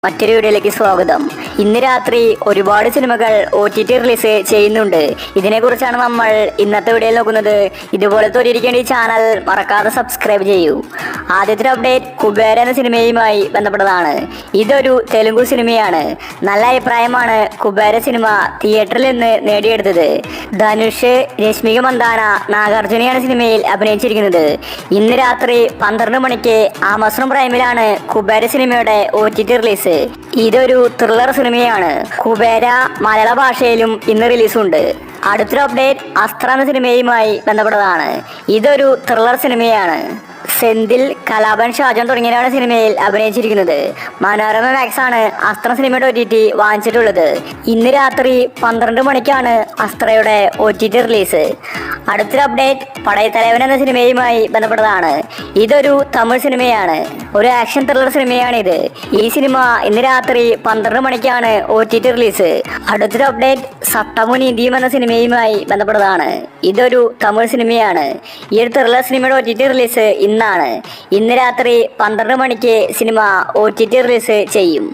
മറ്റൊരു വീഡിയോയിലേക്ക് സ്വാഗതം. ഇന്ന് രാത്രി ഒരുപാട് സിനിമകൾ OTT റിലീസ് ചെയ്യുന്നുണ്ട്. ഇതിനെക്കുറിച്ചാണ് നമ്മൾ ഇന്നത്തെ വീഡിയോയിൽ നോക്കുന്നത്. ഇതുപോലത്തെ ഒരു ഈ ചാനൽ മറക്കാതെ സബ്സ്ക്രൈബ് ചെയ്യൂ. ആദ്യത്തെ അപ്ഡേറ്റ് കുബേര എന്ന സിനിമയുമായി ബന്ധപ്പെട്ടതാണ്. ഇതൊരു തെലുങ്ക് സിനിമയാണ്. നല്ല അഭിപ്രായമാണ് കുബേര സിനിമ തിയേറ്ററിൽ നിന്ന് നേടിയെടുത്തത്. ധനുഷ്, രശ്മിക മന്ദാന, നാഗാർജുനയാണ് സിനിമയിൽ അഭിനയിച്ചിരിക്കുന്നത്. ഇന്ന് രാത്രി 12 മണിക്ക് ആമസോൺ പ്രൈമിലാണ് കുബേര സിനിമയുടെ OTT റിലീസ്. ഇതൊരു ത്രില്ലർ സിനിമയാണ്. കുബേര മലയാള ഭാഷയിലും ഇന്ന് റിലീസുണ്ട്. അടുത്തൊരു അപ്ഡേറ്റ് അസ്ത്ര എന്ന സിനിമയുമായി ബന്ധപ്പെട്ടതാണ്. ഇതൊരു ത്രില്ലർ സിനിമയാണ്. സെന്തിൽ, കലാപൻ, ഷാജോൺ തുടങ്ങിയവരാണ് സിനിമയിൽ അഭിനയിച്ചിരിക്കുന്നത്. മനോരമ മാക്സ് ആണ് അസ്ത്ര സിനിമയുടെ OTT വാങ്ങിച്ചിട്ടുള്ളത്. ഇന്ന് രാത്രി 12 മണിക്കാണ് അസ്ത്രയുടെ OTT റിലീസ്. അടുത്തൊരു അപ്ഡേറ്റ് പടയത്തലവൻ എന്ന സിനിമയുമായി ബന്ധപ്പെട്ടതാണ്. ഇതൊരു തമിഴ് സിനിമയാണ്. ഒരു ആക്ഷൻ ത്രില്ലർ സിനിമയാണിത്. ഈ സിനിമ ഇന്ന് രാത്രി 12 മണിക്കാണ് OTT റിലീസ്. അടുത്തൊരു അപ്ഡേറ്റ് സട്ടമും നീതിയും എന്ന സിനിമയുമായി ബന്ധപ്പെട്ടതാണ്. ഇതൊരു തമിഴ് സിനിമയാണ്. ഈ ഒരു ത്രില്ലർ സിനിമയുടെ OTT റിലീസ് ഇന്നാണ്. ഇന്ന് രാത്രി 12 മണിക്ക് സിനിമ OTT റിലീസ് ചെയ്യും.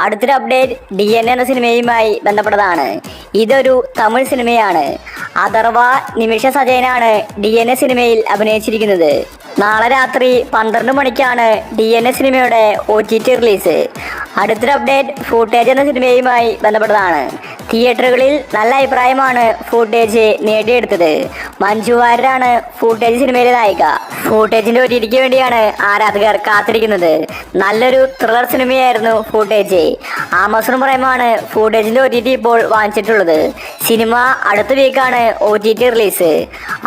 അടുത്തൊരു അപ്ഡേറ്റ് DNA എന്ന സിനിമയുമായി ബന്ധപ്പെട്ടതാണ്. ഇതൊരു തമിഴ് സിനിമയാണ്. അഥർവ, നിമിഷ സജയനാണ് DNA സിനിമയിൽ അഭിനയിച്ചിരിക്കുന്നത്. നാളെ രാത്രി 12 മണിക്കാണ് DNA സിനിമയുടെ OTT റിലീസ്. അടുത്തൊരു അപ്ഡേറ്റ് ഫൂട്ടേജ് എന്ന സിനിമയുമായി ബന്ധപ്പെട്ടതാണ്. തിയേറ്ററുകളിൽ നല്ല അഭിപ്രായമാണ് ഫൂട്ടേജ് നേടിയെടുത്തത്. മഞ്ജു വാര്യരാണ് ഫൂട്ടേജ് സിനിമയിലെ നായിക. ഫൂട്ടേജിന്റെ OTTക്ക് വേണ്ടിയാണ് ആരാധകർ കാത്തിരിക്കുന്നത്. നല്ലൊരു ത്രില്ലർ സിനിമയായിരുന്നു ഫൂട്ടേജ്. ആമസോൺ പ്രൈമാണ് ഫൂട്ടേജിന്റെ OTT ഇപ്പോൾ വാങ്ങിച്ചിട്ടുള്ളത്. സിനിമ അടുത്ത വീക്കാണ് OTT റിലീസ്.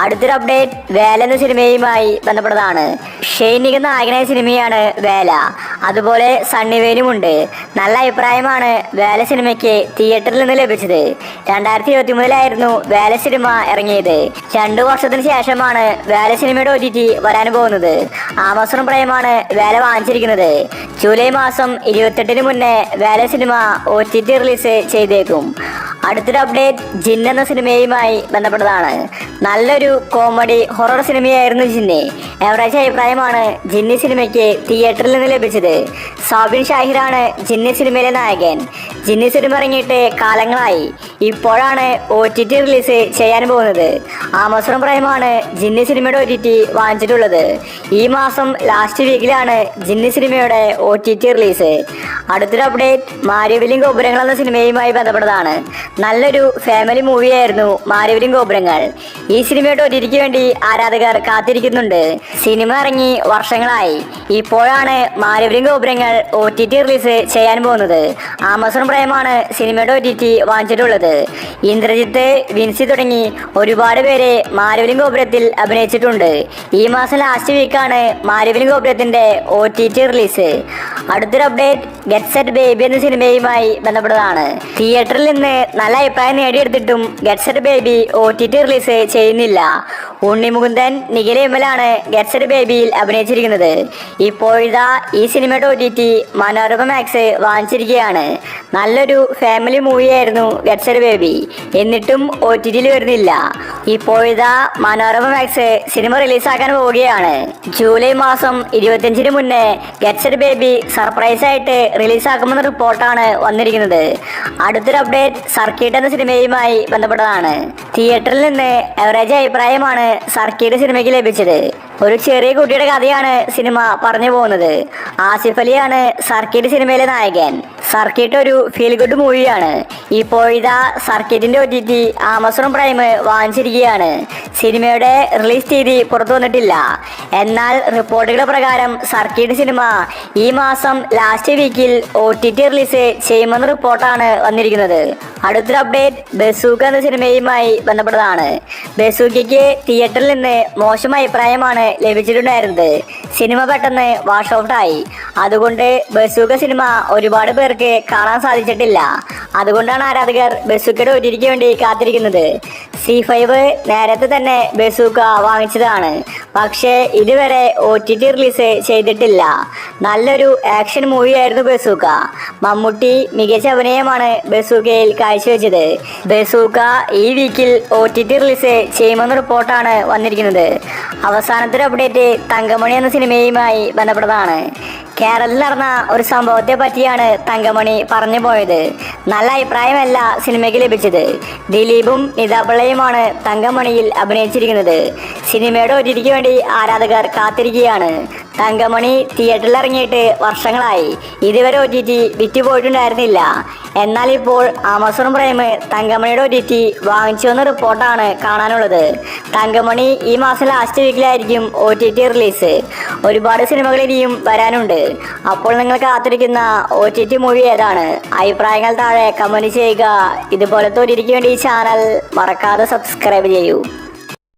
അടുത്തൊരു അപ്ഡേറ്റ് വേല എന്ന സിനിമയുമായി ബന്ധപ്പെട്ടതാണ്. ഷെയ്നിക നായകനായ സിനിമയാണ് വേല. അതുപോലെ സണ്ണിവേലുമുണ്ട്. നല്ല അഭിപ്രായമാണ് വേല സിനിമയ്ക്ക് തിയേറ്ററിൽ നിന്ന് ലഭിച്ചത്. 2023 വേല സിനിമ ഇറങ്ങിയത്. 2 വർഷത്തിന് ശേഷമാണ് വേല സിനിമയുടെ OTT വരാൻ പോകുന്നത്. ആമസോൺ പ്രൈമാണ് വേല വാങ്ങിച്ചിരിക്കുന്നത്. ജൂലൈ മാസം 28 മുന്നേ വേല സിനിമ OTT റിലീസ് ചെയ്തേക്കും. അടുത്തൊരു അപ്ഡേറ്റ് ജിൻ എന്ന സിനിമയുമായി ബന്ധപ്പെട്ടതാണ്. നല്ലൊരു കോമഡി ഹൊറർ സിനിമയായിരുന്നു ജിന്ന്. എവറേജ് അഭിപ്രായമാണ് ജിന്നി സിനിമയ്ക്ക് തിയേറ്ററിൽ നിന്ന് ലഭിച്ചത്. സാബിൻ ഷാഹിറാണ് ജിന്നി സിനിമയിലെ നായകൻ. ജിന്നി സിനിമ ഇറങ്ങിയിട്ട് കാലങ്ങളായി. ഇപ്പോഴാണ് OTT റിലീസ് ചെയ്യാൻ പോകുന്നത്. ആമസോൺ പ്രൈമാണ് ജിന്നി സിനിമയുടെ OTT വാങ്ങിച്ചിട്ടുള്ളത്. ഈ മാസം ലാസ്റ്റ് വീക്കിലാണ് ജിന്നി സിനിമയുടെ OTT റിലീസ്. അടുത്തൊരു അപ്ഡേറ്റ് മാരിവിലും ഗോപുരങ്ങൾ എന്ന സിനിമയുമായി ബന്ധപ്പെട്ടതാണ്. നല്ലൊരു ഫാമിലി മൂവിയായിരുന്നു മാരിവിലും ഗോപുരങ്ങൾ. ഈ സിനിമയുടെ OTTക്ക് വേണ്ടി ആരാധകർ കാത്തിരിക്കുന്നുണ്ട്. സിനിമ ഇറങ്ങി വർഷങ്ങളായി. ഇപ്പോഴാണ് മാരിവിലും ഗോപുരങ്ങൾ OTT റിലീസ് ചെയ്യാൻ പോകുന്നത്. ആമസോൺ പ്രൈമാണ് സിനിമയുടെ OTT വാങ്ങിച്ചിട്ടുള്ളത്. ഇന്ദ്രജിത്ത്, വിൻസി തുടങ്ങി ഒരുപാട് പേര് മാരിവിലും ഗോപുരത്തിൽ അഭിനയിച്ചിട്ടുണ്ട്. ഈ മാസം ലാസ്റ്റ് വീക്കാണ് മാരിവിലും ഗോപുരത്തിന്റെ OTT റിലീസ്. അടുത്തൊരു അപ്ഡേറ്റ് ഗെറ്റ് സെറ്റ് ബേബി എന്ന സിനിമയുമായി ബന്ധപ്പെട്ടതാണ്. തിയേറ്ററിൽ നിന്ന് നല്ല അഭിപ്രായം നേടിയെടുത്തിട്ടും get set baby OTT release ചെയ്യുന്നില്ല. ഉണ്ണിമുകുന്ദൻ, നിഖില വിമലാണ് ഗെറ്റ് സെറ്റ് ബേബിയിൽ അഭിനയിച്ചിരിക്കുന്നത്. ഇപ്പോഴിതാ ഈ സിനിമയുടെ OTT മനോരമ മാക്സ് വാങ്ങിച്ചിരിക്കുകയാണ്. നല്ലൊരു ഫാമിലി മൂവിയായിരുന്നു ഗെറ്റ് സെറ്റ് ബേബി. എന്നിട്ടും OTTയിൽ വരുന്നില്ല. ഇപ്പോഴിതാ മനോരമ മാക്സ് സിനിമ റിലീസാക്കാൻ പോവുകയാണ്. ജൂലൈ മാസം 25 മുന്നേ ഗെറ്റ് സെറ്റ് ബേബി സർപ്രൈസ് ആയിട്ട് റിലീസാക്കുമെന്ന റിപ്പോർട്ടാണ് വന്നിരിക്കുന്നത്. അടുത്തൊരു അപ്ഡേറ്റ് സർക്കിട്ട് എന്ന സിനിമയുമായി ബന്ധപ്പെട്ടതാണ്. തിയേറ്ററിൽ നിന്ന് എവറേജ് അഭിപ്രായമാണ് സർക്കിട്ട് സിനിമയ്ക്ക് ലഭിച്ചത്. ഒരു ചെറിയ കുട്ടിയുടെ കഥയാണ് സിനിമ പറഞ്ഞു പോകുന്നത്. ആസിഫ് അലിയാണ് സർക്കിട്ട് സിനിമയിലെ നായകൻ. സർക്കിട്ട് ഒരു ഫീൽ ഗുഡ് മൂവിയാണ്. ഇപ്പോഴിതാ സർക്കിട്ടിന്റെ OTT ആമസോൺ പ്രൈം വാങ്ങിച്ചിരിക്കുകയാണ്. സിനിമയുടെ റിലീസ് തീയതി പുറത്തു വന്നിട്ടില്ല. എന്നാൽ റിപ്പോർട്ടുകളുടെ പ്രകാരം സർക്കിട്ട് സിനിമ ഈ മാസം ലാസ്റ്റ് വീക്കിൽ OTT റിലീസ് ചെയ്യുമെന്ന റിപ്പോർട്ടാണ് വന്നിരിക്കുന്നത്. അടുത്തൊരു അപ്ഡേറ്റ് ബസൂക്ക എന്ന സിനിമയുമായി ബന്ധപ്പെട്ടതാണ്. ബസൂക്കയ്ക്ക് തിയേറ്ററിൽ നിന്ന് മോശം അഭിപ്രായമാണ് ലഭിച്ചിട്ടുണ്ടായിരുന്നത്. സിനിമ പെട്ടെന്ന് വാഷ് ഔട്ടായി. അതുകൊണ്ട് ബസൂക്ക സിനിമ ഒരുപാട് പേർക്ക് കാണാൻ സാധിച്ചിട്ടില്ല. അതുകൊണ്ടാണ് ആരാധകർ ബസൂക്കയുടെ OTTക്ക് വേണ്ടി കാത്തിരിക്കുന്നത്. C5 നേരത്തെ തന്നെ ബസൂക്ക വാങ്ങിച്ചതാണ്. പക്ഷേ ഇതുവരെ OTT റിലീസ് ചെയ്തിട്ടില്ല. നല്ലൊരു ആക്ഷൻ മൂവിയായിരുന്നു ബസൂക്ക. മമ്മൂട്ടി മികച്ച അഭിനയമാണ് ബസൂക്കയിൽ കാഴ്ചവെച്ചത്. ബസൂക്ക ഈ വീക്കിൽ OTT റിലീസ് ചെയ്യുമെന്ന റിപ്പോർട്ടാണ് വന്നിരിക്കുന്നത്. അവസാനത്തെ ഒരു അപ്ഡേറ്റ് തങ്കമണി എന്ന സിനിമയുമായി ബന്ധപ്പെട്ടതാണ്. കേരളത്തിൽ നടന്ന ഒരു സംഭവത്തെ പറ്റിയാണ് തങ്കമണി പറഞ്ഞു പോയത്. നല്ല അഭിപ്രായമല്ല സിനിമയ്ക്ക് ലഭിച്ചത്. ദിലീപും നിതാപിള്ളയുമാണ് തങ്കമണിയിൽ അഭിനയിച്ചിരിക്കുന്നത്. സിനിമയുടെ OTTക്ക് വേണ്ടി ആരാധകർ കാത്തിരിക്കുകയാണ്. തങ്കമണി തിയേറ്ററിൽ ഇറങ്ങിയിട്ട് വർഷങ്ങളായി. ഇതുവരെ OTT വിറ്റുപോയിട്ടുണ്ടായിരുന്നില്ല. എന്നാൽ ഇപ്പോൾ ആമസോൺ പ്രൈം തങ്കമണിയുടെ OTT വാങ്ങിച്ചുവെന്ന റിപ്പോർട്ടാണ് കാണാനുള്ളത്. തങ്കമണി ഈ മാസം ലാസ്റ്റ് വീക്കിലായിരിക്കും OTT റിലീസ്. ഒരുപാട് സിനിമകൾ ഇനിയും വരാനുണ്ട്. അപ്പോൾ നിങ്ങൾ കാത്തിരിക്കുന്ന OTT മൂവി ഏതാണ്? അഭിപ്രായങ്ങൾ താഴെ കമന്റ് ചെയ്യുക. ഇതുപോലത്തെ OTTക്ക് വേണ്ടി ഈ ചാനൽ മറക്കാതെ സബ്സ്ക്രൈബ് ചെയ്യൂ.